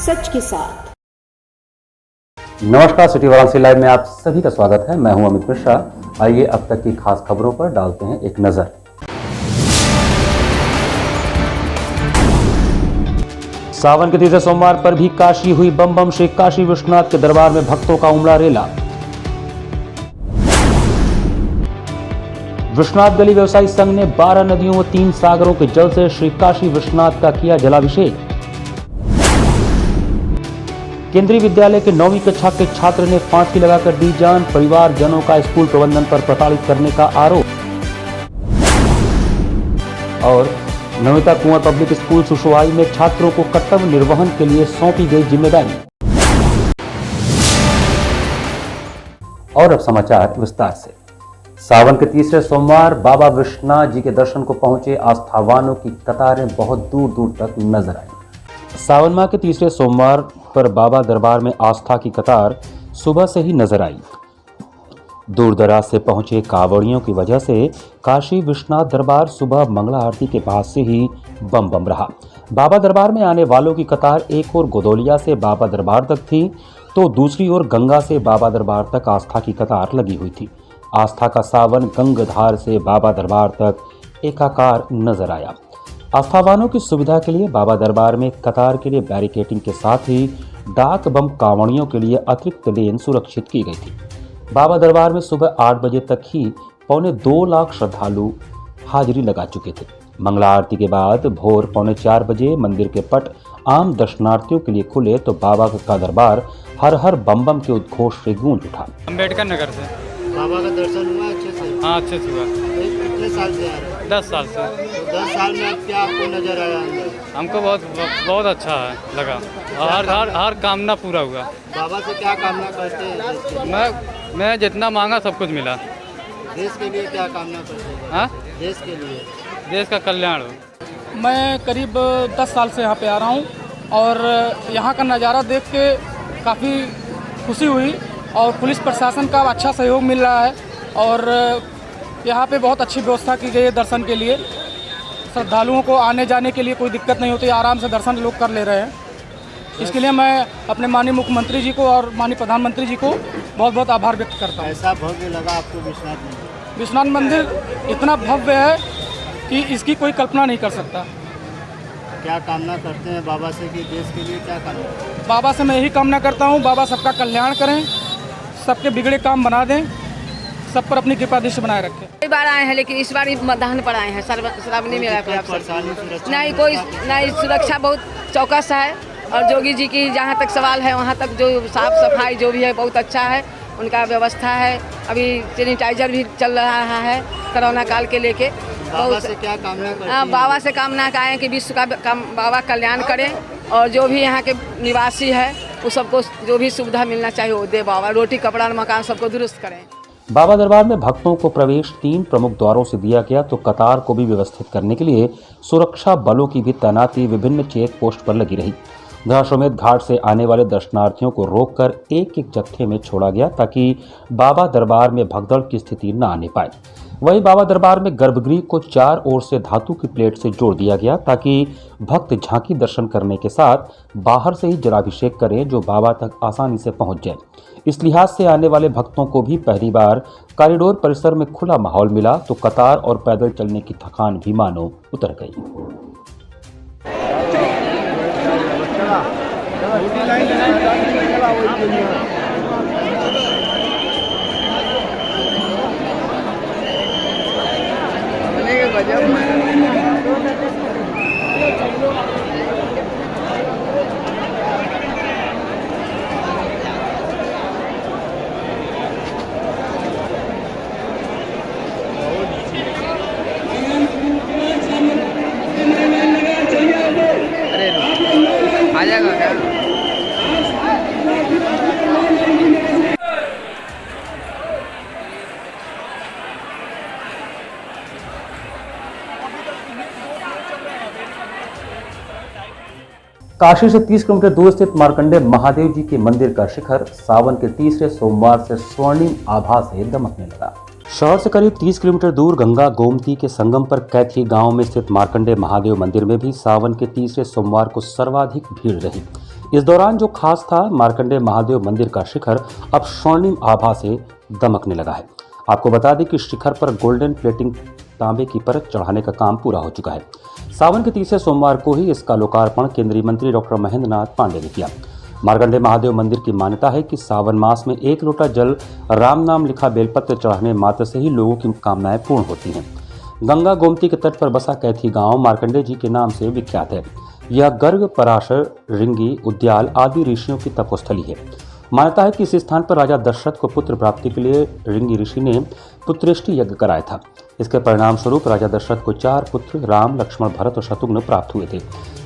सच के साथ। नमस्कार, सिटी वाराणसी लाइव में आप सभी का स्वागत है। मैं हूं अमित मिश्रा। आइए अब तक की खास खबरों पर डालते हैं एक नजर। सावन के तीसरे सोमवार पर भी काशी हुई बम बम। श्री काशी विश्वनाथ के दरबार में भक्तों का उमड़ा रेला। विश्वनाथ गली व्यवसायी संघ ने 12 नदियों व 3 सागरों के जल से श्री काशी विश्वनाथ का किया जलाभिषेक। केंद्रीय विद्यालय के 9वीं कक्षा के छात्र ने फांसी लगाकर दी जान। परिवारजनों का स्कूल प्रबंधन पर प्रताड़ित करने का आरोप। और नमिता कुंवर पब्लिक स्कूल सुशवाई में छात्रों को कर्तव्य निर्वहन के लिए सौंपी गई जिम्मेदारी। और अब समाचार विस्तार से। सावन के तीसरे सोमवार बाबा विश्वनाथ जी के दर्शन को पहुंचे आस्थावानों की कतारें बहुत दूर दूर तक नजर आई। सावन माह के तीसरे सोमवार पर बाबा दरबार में आस्था की कतार सुबह से ही नजर आई। दूर दराज से पहुंचे कांवड़ियों की वजह से काशी विश्वनाथ दरबार सुबह मंगला आरती के बाद से ही बम बम रहा। बाबा दरबार में आने वालों की कतार एक ओर गोदौलिया से बाबा दरबार तक थी, तो दूसरी ओर गंगा से बाबा दरबार तक आस्था की कतार लगी हुई थी। आस्था का सावन गंगधार से बाबा दरबार तक एकाकार नजर आया। आस्थावानों की सुविधा के लिए बाबा दरबार में कतार के लिए बैरिकेडिंग के साथ ही डाक बम कांवड़ियों के लिए अतिरिक्त लेन सुरक्षित की गई थी। बाबा दरबार में सुबह 8 बजे तक ही 2.25 लाख श्रद्धालु हाजिरी लगा चुके थे। मंगला आरती के बाद भोर 3:45 बजे मंदिर के पट आम दर्शनार्थियों के लिए खुले, तो बाबा का दरबार हर हर बम बम के उद्घोष से गूंज उठा। अम्बेडकर नगर से बाबा का दर्शन हुआ अच्छे से? हाँ, अच्छे से हुआ। कितने साल से आ रहे हैं? 10 साल से। तो 10 साल में अब क्या आपको नजर आया अंदर? हमको बहुत अच्छा है लगा। हर कामना पूरा हुआ। बाबा से क्या कामना करते हैं देश के लिए? मैं जितना मांगा सब कुछ मिला। देश के लिए क्या कामना करते हैं? हाँ, देश के लिए, देश का कल्याण हो। मैं करीब 10 साल से यहाँ पे आ रहा हूँ और यहाँ का नज़ारा देख के काफ़ी खुशी हुई और पुलिस प्रशासन का अच्छा सहयोग मिल रहा है और यहाँ पे बहुत अच्छी व्यवस्था की गई है दर्शन के लिए। श्रद्धालुओं को आने जाने के लिए कोई दिक्कत नहीं होती, आराम से दर्शन लोग कर ले रहे हैं। इसके लिए मैं अपने माननीय मुख्यमंत्री जी को और माननीय प्रधानमंत्री जी को बहुत बहुत आभार व्यक्त करता हूँ। ऐसा भव्य लगा आपको विश्वनाथ मंदिर? विश्वनाथ मंदिर इतना भव्य है कि इसकी कोई कल्पना नहीं कर सकता। क्या कामना करते हैं बाबा से कि देश के लिए क्या कामना? बाबा से मैं यही कामना करता हूँ, बाबा सबका कल्याण करें, सबके बिगड़े काम बना दें, सब पर अपनी कृपा दृष्टि बनाए रखें। कई बार आए हैं लेकिन इस बार मतदान पर आए हैं। श्रावणी मेला पर नहीं कोई नहीं, सुरक्षा बहुत चौकस है और जोगी जी की जहाँ तक सवाल है वहाँ तक जो साफ सफाई जो भी है बहुत अच्छा है, उनका व्यवस्था है। अभी सैनिटाइजर भी चल रहा है कोरोना काल के लेके। बाबा से क्या कामना करते हैं? बाबा से कामना का है कि विश्व का बाबा कल्याण करें और जो भी यहाँ के निवासी है वो सबको जो भी सुविधा मिलना चाहिए वो दे बाबा। रोटी कपड़ा मकान सबको दुरुस्त करें। बाबा दरबार में भक्तों को प्रवेश 3 प्रमुख द्वारों से दिया गया, तो कतार को भी व्यवस्थित करने के लिए सुरक्षा बलों की भी तैनाती विभिन्न चेक पोस्ट पर लगी रही। दशाश्वमेध घाट से आने वाले दर्शनार्थियों को रोककर एक एक जत्थे में छोड़ा गया ताकि बाबा दरबार में भगदड़ की स्थिति न आने पाए। वहीं बाबा दरबार में गर्भगृह को 4 ओर से धातु की प्लेट से जोड़ दिया गया ताकि भक्त झांकी दर्शन करने के साथ बाहर से ही जलाभिषेक करें, जो बाबा तक आसानी से पहुंच जाए। इस लिहाज से आने वाले भक्तों को भी पहली बार कॉरिडोर परिसर में खुला माहौल मिला, तो कतार और पैदल चलने की थकान भी मानो उतर गई। आ जाएगा क्या? काशी से 30 किलोमीटर दूर स्थित मार्कंडेय महादेव जी के मंदिर का शिखर सावन के तीसरे सोमवार से स्वर्णिम आभा से दमकने लगा। शहर से करीब 30 किलोमीटर दूर गंगा गोमती के संगम पर कैथी गांव में स्थित मार्कंडेय महादेव मंदिर में भी सावन के तीसरे सोमवार को सर्वाधिक भीड़ रही। इस दौरान जो खास था, मार्कंडेय महादेव मंदिर का शिखर अब स्वर्णिम आभा से दमकने लगा है। आपको बता दें कि शिखर पर गोल्डन प्लेटिंग तांबे की परत चढ़ाने का काम पूरा हो चुका है। सावन के तीसरे सोमवार को ही इसका लोकार्पण केंद्रीय मंत्री डॉक्टर महेंद्र नाथ पांडे ने किया। मार्कंडेय महादेव मंदिर की मान्यता है कि सावन मास में 1 लोटा जल राम नाम लिखा बेलपत्र चढ़ाने मात्र से ही लोगों की कामनाएं पूर्ण होती हैं। गंगा गोमती के तट पर बसा कैथी गांव मार्कंडेय जी के नाम से विख्यात है। यह गर्ग, पराशर, रिंगी, उद्याल आदि ऋषियों की तपोस्थली है। मान्यता है कि इस स्थान पर राजा दशरथ को पुत्र प्राप्ति के लिए रिंगी ऋषि ने पुत्रेष्टि यज्ञ कराया था। इसके परिणाम स्वरूप राजा दशरथ को 4 पुत्र राम, लक्ष्मण, भरत और शत्रुघ्न प्राप्त हुए थे।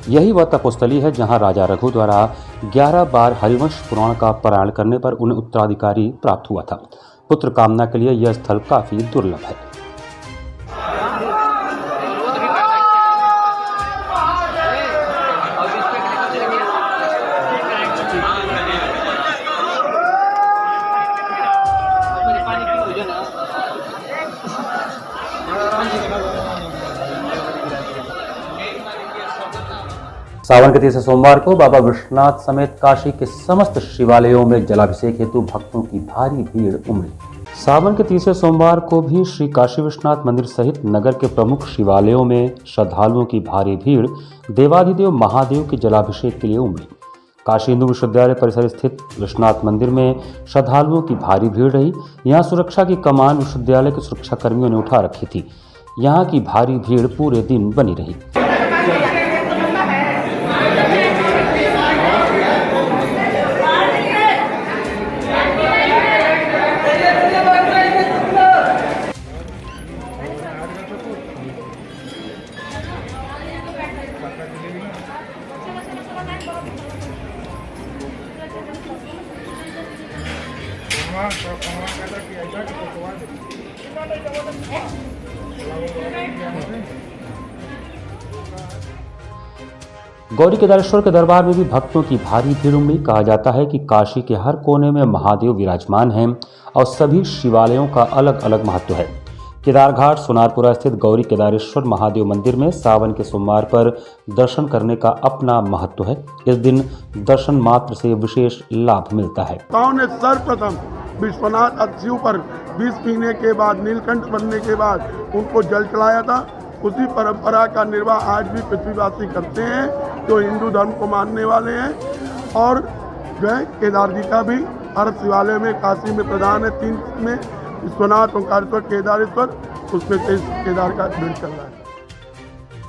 यही वह तपोस्थली है जहां राजा रघु द्वारा 11 बार हरिवंश पुराण का पारायण करने पर उन्हें उत्तराधिकारी प्राप्त हुआ था। पुत्र कामना के लिए यह स्थल काफी दुर्लभ है। सावन के तीसरे सोमवार को बाबा विश्वनाथ समेत काशी के समस्त शिवालयों में जलाभिषेक हेतु भक्तों की भारी भीड़ उमड़ी। सावन के तीसरे सोमवार को भी श्री काशी विश्वनाथ मंदिर सहित नगर के प्रमुख शिवालयों में श्रद्धालुओं की भारी भीड़ देवाधिदेव महादेव के जलाभिषेक के लिए उमड़ी। काशी हिंदू विश्वविद्यालय परिसर स्थित विश्वनाथ मंदिर में श्रद्धालुओं की भारी भीड़ रही। यहाँ सुरक्षा की कमान विश्वविद्यालय के सुरक्षा कर्मियों ने उठा रखी थी। यहाँ की भारी भीड़ पूरे दिन बनी रही। गौरी केदारेश्वर के दरबार में भी भक्तों की भारी भीड़ उमड़ी। कहा जाता है कि काशी के हर कोने में महादेव विराजमान हैं और सभी शिवालयों का अलग अलग महत्व है। केदारघाट सोनारपुरा स्थित गौरी केदारेश्वर महादेव मंदिर में सावन के सोमवार पर दर्शन करने का अपना महत्व है। इस दिन दर्शन मात्र से विशेष लाभ मिलता है। ने सर्वप्रथम विश्वनाथ शिव पर विष पीने के बाद, नीलकंठ बनने के बाद उनको जल चढ़ाया था। उसी परंपरा का निर्वाह आज भी पृथ्वीवासी करते हैं जो हिंदू धर्म को मानने वाले हैं। और जो है केदार जी का भी हर शिवालय में, काशी में प्रधान है 3 में, विश्वनाथ, ओंकारेश्वर, केदारेश्वर, उसमें से केदार का भीड़ चल रहा है।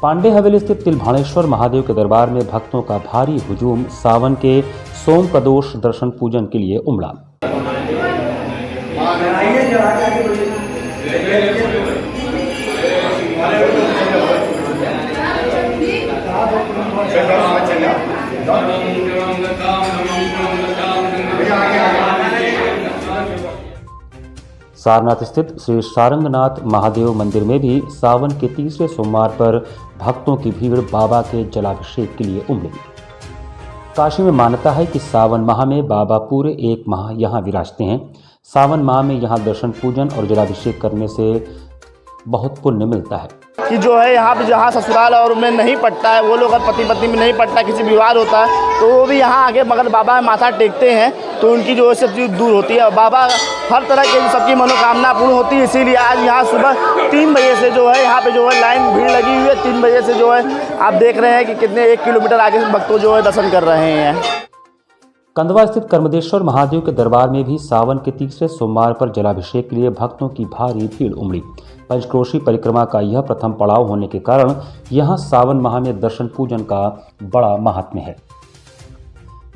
पांडे हवेली स्थित तिलभाणेश्वर महादेव के दरबार में भक्तों का भारी हुजूम सावन के सोम प्रदोष दर्शन पूजन के लिए उमड़ा। सारनाथ स्थित श्री सारंगनाथ महादेव मंदिर में भी सावन के तीसरे सोमवार पर भक्तों की भीड़ बाबा के जलाभिषेक के लिए उमड़ी। काशी में मान्यता है कि सावन माह में बाबा पूरे 1 माह यहाँ विराजते हैं। सावन माह में यहाँ दर्शन पूजन और जलाभिषेक करने से बहुत पुण्य मिलता है। कि जो है यहाँ पे जहाँ ससुराल और में नहीं पड़ता है, वो लोग अगर पति पत्नी में नहीं पड़ता, किसी विवाद होता है तो वो भी यहाँ आके मगर बाबा में माथा टेकते हैं तो उनकी जो है सब चीज़ दूर होती है। बाबा हर तरह के सबकी मनोकामना पूर्ण होती है। इसीलिए आज यहाँ सुबह 3 बजे से जो है यहाँ पे जो है लाइन भीड़ लगी हुई है। 3 बजे से जो है आप देख रहे हैं कि कितने 1 किलोमीटर आगे से भक्तों जो है दर्शन कर रहे हैं। कंदवा स्थित कर्मदेश्वर महादेव के दरबार में भी सावन के तीसरे सोमवार पर जलाभिषेक के लिए भक्तों की भारी भीड़ उमड़ी। पंचक्रोशी परिक्रमा का यह प्रथम पड़ाव होने के कारण यहां सावन माह में दर्शन पूजन का बड़ा महात्म्य है।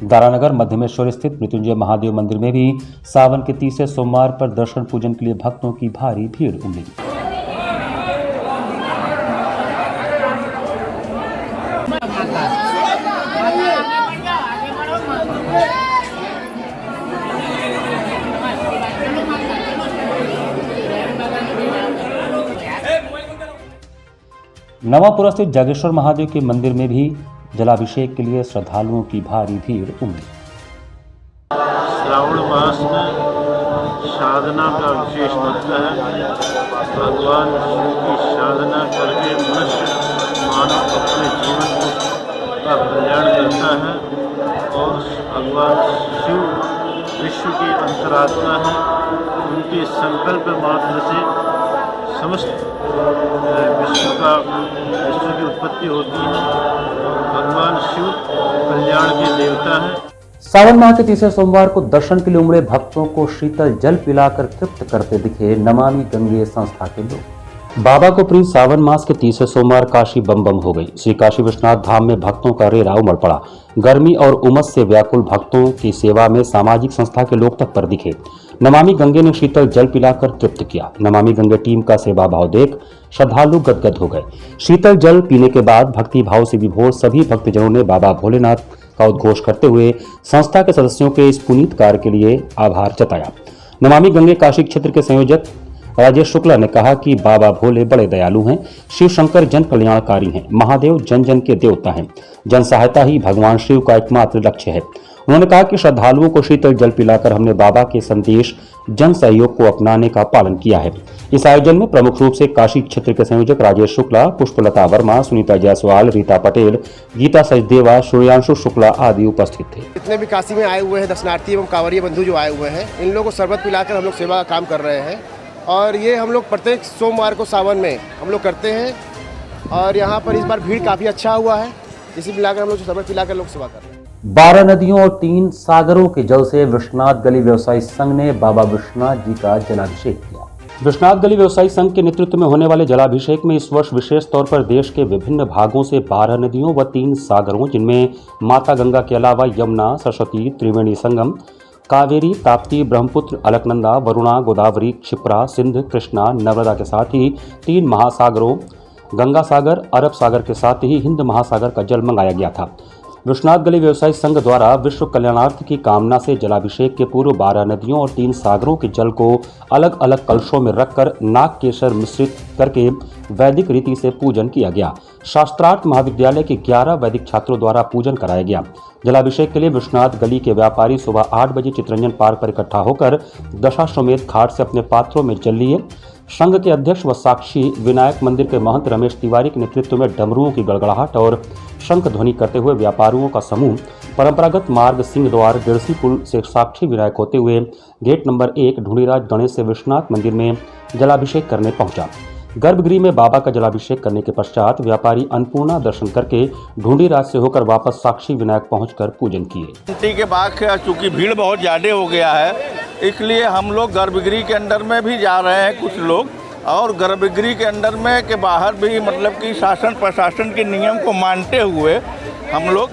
दारानगर मध्यमेश्वर स्थित मृत्युंजय महादेव मंदिर में भी सावन के तीसरे सोमवार पर दर्शन पूजन के लिए भक्तों की भारी भीड़ उमड़ी। नवापुरा स्थित जागेश्वर महादेव के मंदिर में भी जलाभिषेक के लिए श्रद्धालुओं की भारी भीड़ उमड़ी। श्रावण मास में साधना का विशेष महत्व है। भगवान शिव की साधना करके मनुष्य मानव अपने जीवन का कल्याण करता है। और भगवान शिव विश्व की अंतरात्मा है। उनके संकल्प मात्र से समस्त विश्व की उत्पत्ति होती है। भगवान शिव कल्याण के देवता हैं। सावन माह के तीसरे सोमवार को दर्शन के लिए उमड़े भक्तों को शीतल जल पिलाकर तृप्त करते दिखे नमामि गंगे संस्था के लोग। बाबा को प्रिय सावन मास के तीसरे सोमवार काशी बम बम हो गई। श्री काशी विश्वनाथ धाम में भक्तों का रेरा उमड़ पड़ा। गर्मी और उमस से व्याकुल भक्तों की सेवा में सामाजिक संस्था के लोग तत्पर दिखे। नमामि गंगे ने शीतल जल पिलाकर तृप्त किया। नमामि गंगे टीम का सेवा भाव देख श्रद्धालु गदगद हो गए। शीतल जल पीने के बाद भक्ति भाव से विभोर सभी भक्तजनों ने बाबा भोलेनाथ का उद्घोष करते हुए संस्था के सदस्यों के इस पुनीत कार्य के लिए आभार जताया। नमामि गंगे काशी क्षेत्र के संयोजक राजेश शुक्ला ने कहा कि बाबा भोले बड़े दयालु हैं। शिव शंकर जन कल्याणकारी हैं। महादेव जन जन के देवता हैं। जन सहायता ही भगवान शिव का एकमात्र लक्ष्य है। उन्होंने कहा कि श्रद्धालुओं को शीतल जल पिलाकर हमने बाबा के संदेश जन सहयोग को अपनाने का पालन किया है। इस आयोजन में प्रमुख रूप से काशी क्षेत्र के संयोजक राजेश शुक्ला, पुष्पलता वर्मा, सुनीता जायसवाल, रीता पटेल, गीता सचदेवा, सूर्यांशु शुक्ला आदि उपस्थित थे। जितने भी काशी में आए हुए हैं दर्शनार्थी एवं कांवरिया बंधु जो आए हुए हैं, इन लोगों को शरबत पिलाकर हम लोग सेवा का काम कर रहे हैं। और ये हम लोग प्रत्येक सोमवार को सावन में हम लोग करते हैं। और यहाँ पर इस बार भीड़ काफ़ी अच्छा हुआ है। इसी मिलाकर हम लोग शरबत पिलाकर लोग सेवा कर रहे हैं। 12 नदियों और 3 सागरों के जल से विश्वनाथ गली व्यवसायी संघ ने बाबा विश्वनाथ जी का जलाभिषेक किया। विश्वनाथ गली व्यवसायी संघ के नेतृत्व में होने वाले जलाभिषेक में इस वर्ष विशेष तौर पर देश के विभिन्न भागों से 12 नदियों व 3 सागरों, जिनमें माता गंगा के अलावा यमुना, सरस्वती, त्रिवेणी संगम, कावेरी, ताप्ती, ब्रह्मपुत्र, अलकनंदा, वरुणा, गोदावरी, क्षिप्रा, सिंध, कृष्णा, नर्मदा के साथ ही 3 महासागरों गंगा सागर, अरब सागर के साथ ही हिंद महासागर का जल मंगाया गया था। विश्वनाथ गली व्यवसायी संघ द्वारा विश्व कल्याणार्थ की कामना से जलाभिषेक के पूर्व 12 नदियों और 3 सागरों के जल को अलग अलग कलशों में रखकर नाग केसर मिश्रित करके वैदिक रीति से पूजन किया गया। शास्त्रार्थ महाविद्यालय के 11 वैदिक छात्रों द्वारा पूजन कराया गया। जलाभिषेक के लिए विश्वनाथ गली के व्यापारी सुबह 8 बजे चित्रंजन पार्क पर इकट्ठा होकर दशाश्वमेध घाट से अपने पात्रों में जल लिए। संघ के अध्यक्ष व साक्षी विनायक मंदिर के महंत रमेश तिवारी के नेतृत्व में डमरुओं की गड़गड़ाहट और शंख ध्वनि करते हुए व्यापारियों का समूह परंपरागत मार्ग सिंह द्वार डेढ़सी पुल से साक्षी विनायक होते हुए गेट नंबर 1 ढूंढीराज गणेश से विश्वनाथ मंदिर में जलाभिषेक करने पहुंचा। गर्भगृह में बाबा का जलाभिषेक करने के पश्चात व्यापारी अन्नपूर्णा दर्शन करके ढूंढीराज से होकर वापस साक्षी विनायक पहुंचकर पूजन किए। के बाद चूँकि भीड़ बहुत ज़्यादा हो गया है, इसलिए हम लोग गर्भगृह के अंदर में भी जा रहे हैं कुछ लोग, और गर्भगृह के अंदर में के बाहर भी मतलब कि शासन प्रशासन के नियम को मानते हुए हम लोग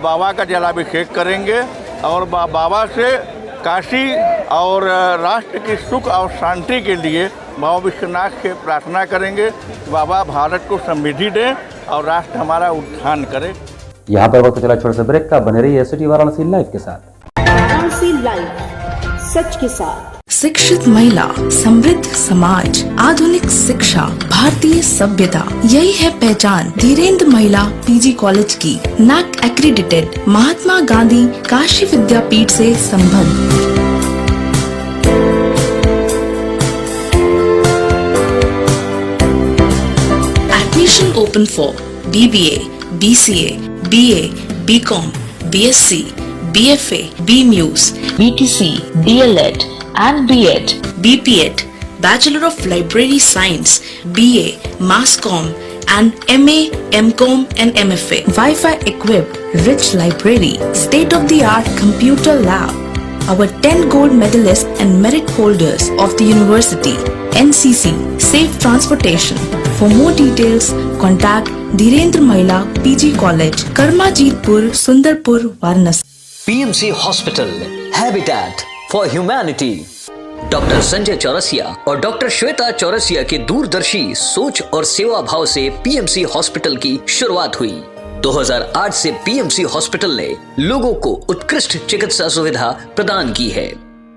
बाबा का जलाभिषेक करेंगे और बाबा से काशी और राष्ट्र की सुख और शांति के लिए बाबा विश्वनाथ से प्रार्थना करेंगे। बाबा भारत को समृद्धि दें और राष्ट्र हमारा उत्थान करे। यहाँ पर वक्त चला छोटे से ब्रेक का। बने रहिए सिटी वाराणसी लाइव के साथ। वाराणसी लाइव, सच के साथ। शिक्षित महिला, समृद्ध समाज, आधुनिक शिक्षा, भारतीय सभ्यता, यही है पहचान धीरेन्द्र महिला पीजी कॉलेज की। NAAC एक्रीडिटेड, महात्मा गांधी काशी विद्यापीठ से संबद्ध। Admission open for BBA, BCA, BA, BCom, BSc, BFA, BMUS, BTC, DLED and B.Ed, B.Ped, Bachelor of Library Science, B.A, Mass Comm and M.A, M.Com and MFA. Wi-Fi equipped, rich library, state-of-the-art computer lab. Our 10 gold medalists and merit holders of the university, NCC, safe transportation. For more details, contact Dhirendra Mahila PG College, Karmajitpur, Sundarpur, Varanasi. PMC Hospital, Habitat for Humanity। Doctor Sanjay Chaurasia और doctor Shweta Chaurasia के दूरदर्शी सोच और सेवा भाव से PMC hospital की शुरुआत हुई। 2008 से पीएमसी हॉस्पिटल ने लोगों को उत्कृष्ट चिकित्सा सुविधा प्रदान की है।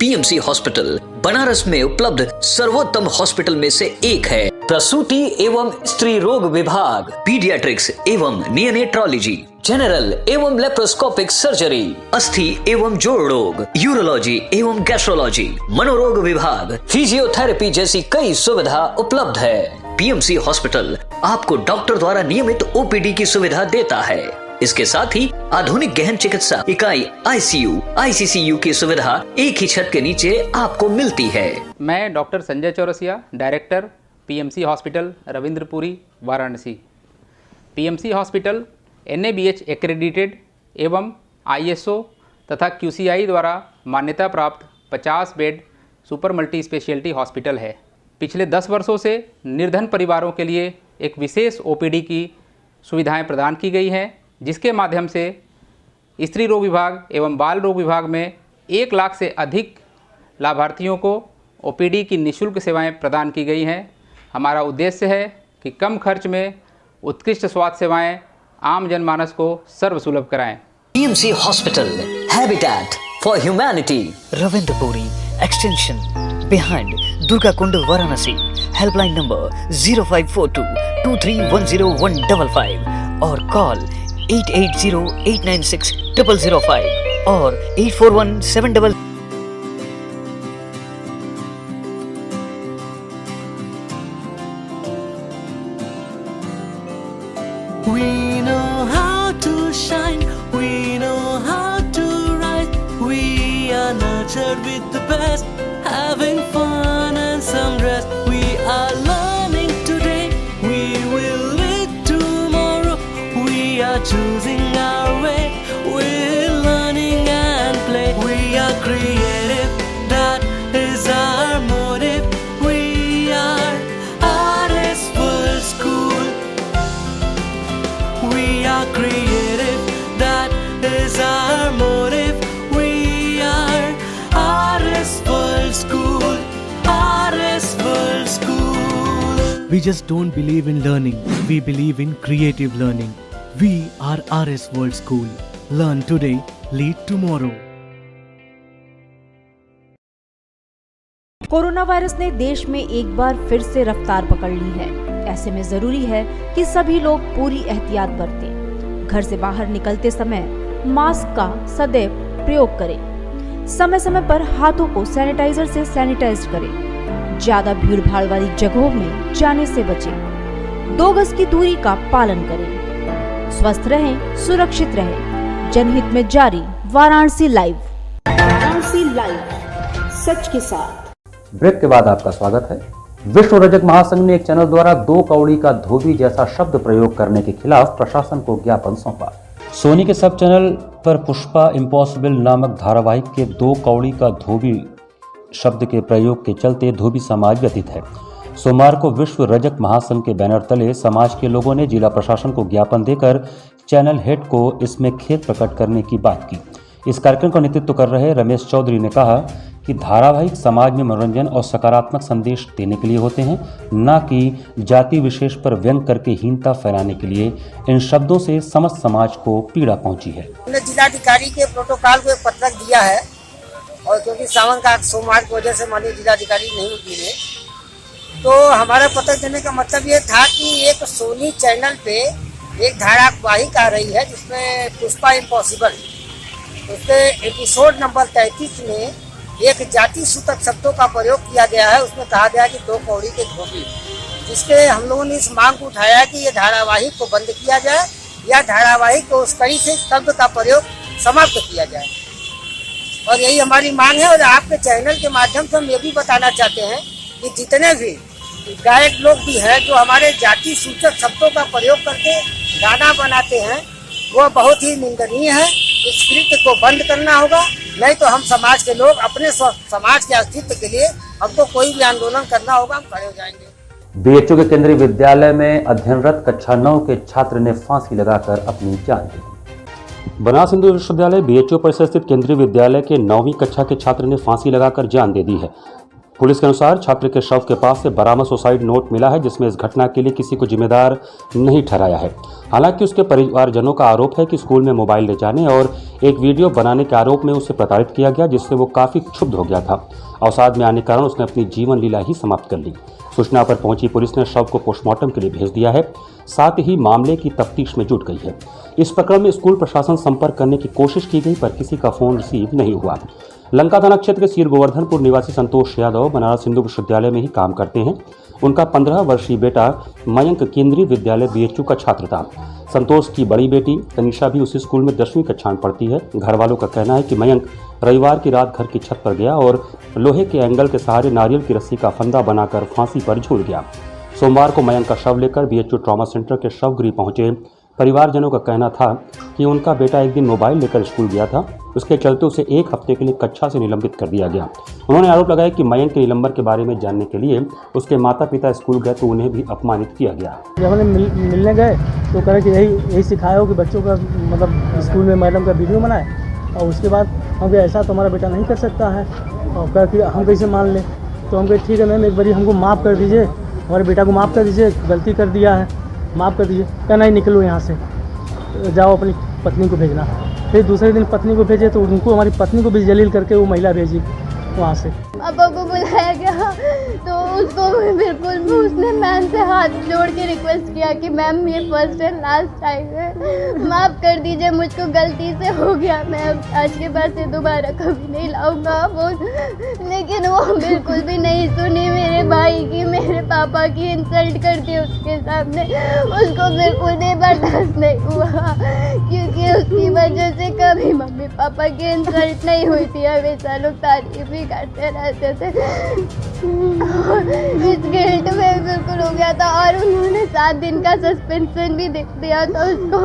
पीएमसी हॉस्पिटल बनारस में उपलब्ध सर्वोत्तम हॉस्पिटल में से एक है। प्रसूति एवं स्त्री रोग विभाग, पीडियाट्रिक्स एवं नियोनेट्रोलॉजी, जनरल एवं लेप्रोस्कोपिक सर्जरी, अस्थि एवं जोड़ रोग, यूरोलॉजी एवं गैस्ट्रोलॉजी, मनोरोग विभाग, फिजियोथेरेपी जैसी कई सुविधा उपलब्ध है। पीएमसी हॉस्पिटल आपको डॉक्टर द्वारा नियमित ओपीडी की सुविधा देता है। इसके साथ ही आधुनिक गहन चिकित्सा इकाई ICU, ICCU की सुविधा एक ही छत के नीचे आपको मिलती है। मैं doctor Sanjay Chaurasia, director PMC hospital Ravindrapuri, Varanasi. PMC hospital NABH accredited एवं ISO तथा QCI द्वारा मान्यता प्राप्त 50 bed super multi speciality hospital है। पिछले 10 वर्षों से निर्धन परिवारों के लिए एक विशेष OPD की सुविधाएं प्रदान की गई हैं, जिसके माध्यम से स्त्री रोग विभाग एवं बाल रोग विभाग में 1 लाख से अधिक लाभार्थियों को OPD की निःशुल्क सेवाएं प्रदान की गई हैं। हमारा उद्देश्य है कि कम खर्च में उत्कृष्ट स्वास्थ्य सेवाएं आम जनमानस को सर्वसुलभ कराएं। PMC hospital, habitat for humanity, Ravindrapuri extension behind Durga Kund, Varanasi. Helpline number 0542231055 और कॉल 8808960005 और 8417 We know how to shine, we know how to rise. We are nurtured with the best, having fun and some rest. We are learning today, we will lead tomorrow. We are choosing our way, we're learning and play. We are creative, that is our motive. We are RS World School. We are creative, that is our motive. We are RS World School, RS World School. We just don't believe in learning, we believe in creative learning. We are RS World School. Learn today, lead tomorrow. Corona virus ने देश में एक बार फिर से रफ्तार पकड़ ली है। ऐसे में जरूरी है कि सभी लोग पूरी एहतियात बरतें। घर से बाहर निकलते समय मास्क का सदैव प्रयोग करें। समय समय पर हाथों को सैनिटाइजर से सैनिटाइज करें। ज्यादा भीड़ भाड़ वाली जगहों में जाने से बचें। 2 गज की दूरी का पालन करें। स्वस्थ रहें, सुरक्षित रहें। जनहित में जारी वाराणसी लाइव। वाराणसी लाइव, सच के साथ। ब्रेक के बाद आपका स्वागत है। विश्व रजक महासंघ ने एक चैनल द्वारा 2 कौड़ी का धोबी जैसा शब्द प्रयोग करने के खिलाफ प्रशासन को ज्ञापन सौंपा। सोनी के सब चैनल पर पुष्पा इम्पॉसिबल नामक धारावाहिक के 2 कौड़ी का धोबी शब्द के प्रयोग के चलते धोबी समाज व्यथित है। सोमवार को विश्व रजक महासंघ के बैनर तले समाज के लोगों ने जिला प्रशासन को ज्ञापन देकर चैनल हेड को इसमें खेद प्रकट करने की बात की। इस कार्यक्रम का नेतृत्व कर रहे रमेश चौधरी ने कहा कि धारावाहिक समाज में मनोरंजन और सकारात्मक संदेश देने के लिए होते हैं, न कि जाति विशेष पर व्यंग करके हीनता फैलाने के लिए। इन शब्दों से समस्त समाज को पीड़ा पहुंची है। हमने जिलाधिकारी के प्रोटोकॉल को एक पत्रक दिया है और क्योंकि सावन का सोमवार की वजह से माननीय जिलाधिकारी नहीं मिले, तो हमारा पत्रक देने का मतलब ये था कि एक सोनी चैनल पे एक धारावाहिक आ रही है जिसमें पुष्पा इम्पॉसिबल, उसके एपिसोड नंबर 33 में एक जाति सूचक शब्दों का प्रयोग किया गया है। उसमें कहा गया कि 2 कौड़ी के धोबी, जिसके हम लोगों ने इस मांग को उठाया है कि ये धारावाहिक को बंद किया जाए या धारावाहिक को उस कड़ी से शब्द का प्रयोग समाप्त किया जाए। और यही हमारी मांग है। और आपके चैनल के माध्यम से हम ये भी बताना चाहते हैं कि जितने भी गायक लोग भी हैं जो हमारे जाति सूचक शब्दों का प्रयोग करके गाना बनाते हैं, वो बहुत ही निंदनीय है। इस कृत्य को बंद करना होगा, नहीं तो हम समाज के लोग अपने समाज के अस्तित्व के लिए हमको कोई भी आंदोलन करना होगा, हम खड़े हो जाएंगे। BHU के केंद्रीय विद्यालय में अध्ययनरत कक्षा 9 के छात्र ने फांसी लगाकर अपनी जान दे दी। बनारस हिंदू विश्वविद्यालय BHU परिसर स्थित केंद्रीय विद्यालय के 9वीं कक्षा के छात्र ने फांसी लगाकर जान दे दी है। पुलिस के अनुसार छात्र के शव के पास से बरामद सुसाइड नोट मिला है, जिसमें इस घटना के लिए किसी को जिम्मेदार नहीं ठहराया है। हालांकि उसके परिवारजनों का आरोप है कि स्कूल में मोबाइल ले जाने और एक वीडियो बनाने के आरोप में उसे प्रताड़ित किया गया, जिससे वो काफ़ी क्षुब्ध हो गया था। अवसाद में आने के कारण उसने अपनी जीवन लीला ही समाप्त कर ली। सूचना पर पहुंची पुलिस ने शव को पोस्टमार्टम के लिए भेज दिया है, साथ ही मामले की तफ्तीश में जुट गई है। इस प्रकरण में स्कूल प्रशासन संपर्क करने की कोशिश की गई, पर किसी का फोन रिसीव नहीं हुआ। लंका थाना क्षेत्र के सीर गोवर्धनपुर निवासी संतोष यादव बनारस हिंदू विश्वविद्यालय में ही काम करते हैं। उनका 15 वर्षीय बेटा मयंक केंद्रीय विद्यालय BHU का छात्र था। संतोष की बड़ी बेटी तनिषा भी उसी स्कूल में 10वीं कक्षा में पढ़ती है। घर वालों का कहना है कि मयंक रविवार की रात घर की छत पर गया और लोहे के एंगल के सहारे नारियल की रस्सी का फंदा बनाकर फांसी पर झूल गया। सोमवार को मयंक का शव लेकर बीएचयू ट्रॉमा सेंटर के शवगृह पहुंचे। परिवारजनों का कहना था कि उनका बेटा एक दिन मोबाइल लेकर स्कूल गया था, उसके चलते उसे 1 हफ्ते के लिए कक्षा से निलंबित कर दिया गया। उन्होंने आरोप लगाया कि मयंक के निलंबन के बारे में जानने के लिए उसके माता पिता स्कूल गए तो उन्हें भी अपमानित किया गया। जब हमने मिलने गए तो कह रहे कि यही सिखाया हो कि बच्चों का मतलब स्कूल में मैडम का वीडियो बनाए, और उसके बाद हम कहे ऐसा तो हमारा बेटा नहीं कर सकता है, और कह कि हम कैसे मान लें। तो हम कहे ठीक है मैम, एक बारी हमको माफ़ कर दीजिए, हमारे बेटा को माफ़ कर दीजिए, गलती कर दिया है, माफ़ कर दीजिए। क्या नहीं, निकलो यहाँ से, जाओ अपनी पत्नी को भेजना। फिर दूसरे दिन पत्नी को भेजे तो उनको हमारी पत्नी को भी जलील करके वो महिला भेजी वहाँ से। पापा को बुलाया गया तो उसको बिल्कुल उसने मैम से हाथ जोड़ के रिक्वेस्ट किया कि मैम ये फर्स्ट एंड लास्ट टाइम है, माफ़ कर दीजिए, मुझको गलती से हो गया, मैं आज के बाद से दोबारा कभी नहीं लाऊंगा वो। लेकिन वो बिल्कुल भी नहीं सुनी मेरे भाई की, मेरे पापा की इंसल्ट कर दी उसके सामने। उसको बिल्कुल भी बर्दाश्त नहीं हुआ, क्योंकि उसकी वजह से कभी मम्मी पापा की इंसल्ट नहीं हुई थी, हमेशा लोग तारीफ ही करते रहते थे। इस गिल्ट में बिल्कुल हो गया था, और उन्होंने 7 दिन का सस्पेंशन भी दे दिया था उसको।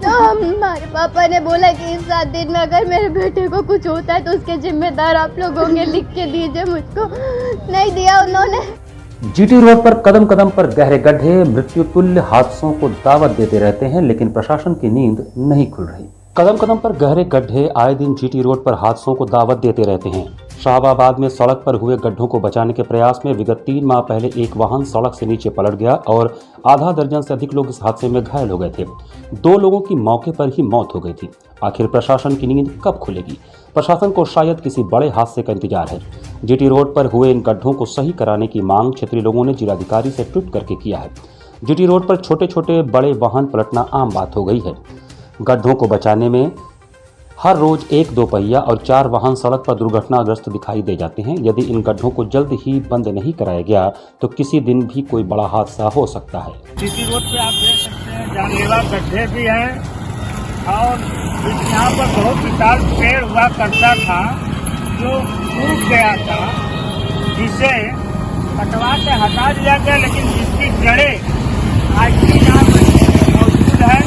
तो हमारे पापा ने बोला कि इस 7 दिन में अगर मेरे बेटे को कुछ होता है तो उसके जिम्मेदार आप लोग होंगे, लिख के दीजिए मुझको। नहीं दिया उन्होंने। जीटी रोड पर कदम कदम पर गहरे गड्ढे मृत्युतुल्य हादसों को दावत देते रहते हैं, लेकिन प्रशासन की नींद नहीं खुल रही। कदम कदम पर गहरे गड्ढे आए दिन जीटी रोड पर हादसों को दावत देते रहते हैं। शाहबाबाद में सड़क पर हुए गड्ढों को बचाने के प्रयास में विगत 3 माह पहले एक वाहन सड़क से नीचे पलट गया और आधा दर्जन से अधिक लोग इस हादसे में घायल हो गए थे। 2 लोगों की मौके पर ही मौत हो गई थी। आखिर प्रशासन की नींद कब खुलेगी? प्रशासन को शायद किसी बड़े हादसे का इंतजार है। जीटी रोड पर हुए इन गड्ढों को सही कराने की मांग क्षेत्रीय लोगों ने जिलाधिकारी से ट्वीट करके किया है। जीटी रोड पर छोटे छोटे बड़े वाहन पलटना आम बात हो गई है। गड्ढों को बचाने में हर रोज 1-2 पहिया और 4 वाहन सड़क पर दुर्घटनाग्रस्त दिखाई दे जाते हैं। यदि इन गड्ढों को जल्द ही बंद नहीं कराया गया तो किसी दिन भी कोई बड़ा हादसा हो सकता है। जीटी रोड पे आप देख सकते हैं जानलेवा गड्ढे भी हैं, और यहाँ पर बहुत विशाल पेड़ हुआ करता था जो सूख गया था, जिसे कटवा के हटा दिया गया, लेकिन जिसकी जड़ें आज भी यहाँ मौजूद है।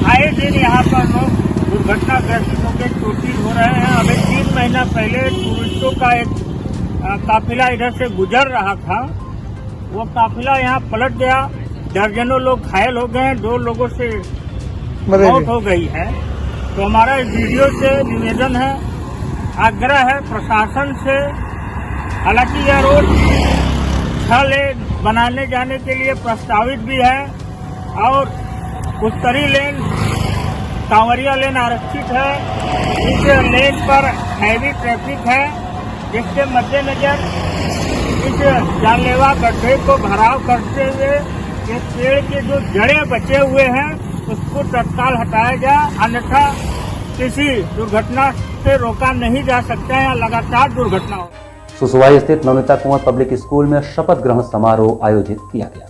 आए दिन यहाँ पर लोग दुर्घटनाग्रस्त होकर चोटिल हो रहे हैं। अभी 3 महीना पहले टूरिस्टों का एक काफिला इधर से गुजर रहा था, वो काफिला यहाँ पलट गया, दर्जनों लोग घायल हो गए, 2 लोगों से मौत हो गई है। तो हमारा इस वीडियो से निवेदन है, आग्रह है प्रशासन से, हालांकि यह रोड 6 लेन बनाने जाने के लिए प्रस्तावित भी है और उत्तरी लेन कांवरिया लेन आरक्षित है। इस लेन पर हैवी ट्रैफिक है, जिसके मद्देनजर इस जानलेवा गड्ढे को भराव करते हुए इस पेड़ के जो जड़ें बचे हुए हैं उसको तत्काल हटाया जाए, अन्यथा किसी दुर्घटना से रोका नहीं जा सकता है, लगातार दुर्घटना हो। सुसवाई स्थित नवनीता कुंवर पब्लिक स्कूल में शपथ ग्रहण समारोह आयोजित किया गया।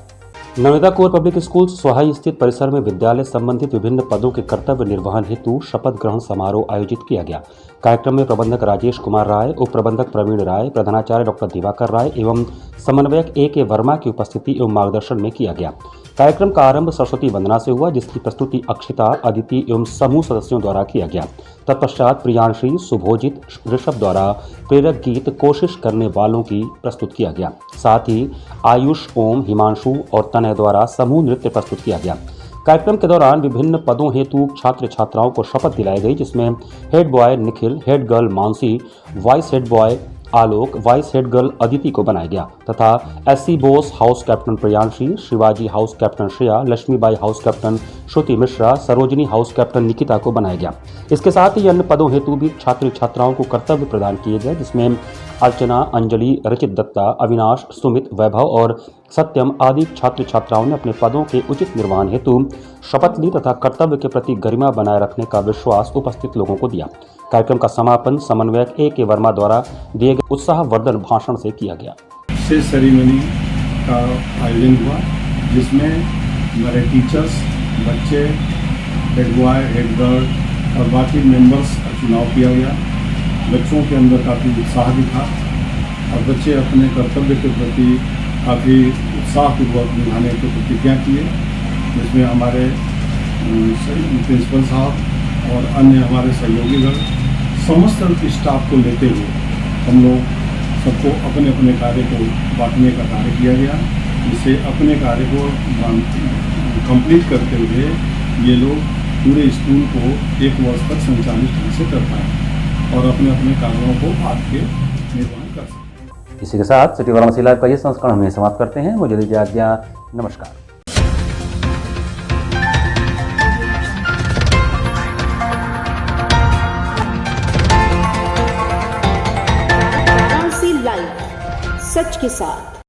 नवनीता कुंवर पब्लिक स्कूल सुसवाई स्थित परिसर में विद्यालय संबंधित विभिन्न पदों के कर्तव्य निर्वहन हेतु शपथ ग्रहण समारोह आयोजित किया गया। कार्यक्रम में प्रबंधक राजेश कुमार राय, उप प्रबंधक प्रवीण राय, प्रधानाचार्य डॉक्टर दिवाकर राय एवं समन्वयक A.K. वर्मा की उपस्थिति एवं मार्गदर्शन में किया गया। कार्यक्रम का आरंभ सरस्वती वंदना से हुआ, जिसकी प्रस्तुति अक्षिता, अदिति एवं समूह सदस्यों द्वारा किया गया। तत्पश्चात प्रियांशी, सुभोजित, ऋषभ द्वारा प्रेरक गीत कोशिश करने वालों की प्रस्तुत किया गया। साथ ही आयुष, ओम, हिमांशु और तनय द्वारा समूह नृत्य प्रस्तुत किया गया। कार्यक्रम के दौरान विभिन्न पदों हेतु छात्र छात्राओं को शपथ दिलाई गई, जिसमें head boy Nikhil, head girl Mansi, vice head boy Alok, vice head girl Aditi को बनाया गया तथा SC Bose house captain Priyanshi, Shivaji house captain Shreya, Laxmibai house captain Shruti Mishra, Sarojini house captain Nikita को बनाया गया। इसके साथ ही अन्य पदों हेतु भी छात्र छात्राओं को कर्तव्य प्रदान किए गए, जिसमें अर्चना, अंजलि, रचित दत्ता, अविनाश, सुमित, वैभव और सत्यम आदि छात्र छात्राओं ने अपने पदों के उचित निर्वहन हेतु शपथ ली तथा कर्तव्य के प्रति गरिमा बनाए रखने का विश्वास उपस्थित लोगों को दिया। कार्यक्रम का समापन समन्वयक A.K. वर्मा द्वारा दिए गए उत्साहवर्धन भाषण से किया गया। सेरेमनी का आयोजन हुआ, जिसमें हमारे टीचर्स बच्चे, हेड बॉय, हेड गर्ल और बाकी मेंबर्स का चुनाव किया गया। बच्चों के अंदर काफ़ी उत्साह दिखा और बच्चे अपने कर्तव्य के प्रति काफ़ी उत्साहपूर्वक निभाने की प्रतिज्ञा किए, जिसमें हमारे प्रिंसिपल साहब और अन्य हमारे सहयोगीगण समस्त स्टाफ को लेते हुए हम लोग सबको अपने अपने कार्य को बांटने का कार्य किया गया, जिससे अपने कार्य को कंप्लीट करते हुए ये लोग पूरे स्कूल को 1 वर्ष तक संचालित ढंग से कर पाए और अपने अपने कार्यों को आगे निर्वहन कर सकें। इसी के साथ सिटी वाराणसी लाइव का ये संस्करण हम समाप्त करते हैं। मुझे दीजिए आज्ञा, नमस्कार। वाराणसी लाइव, सच के साथ।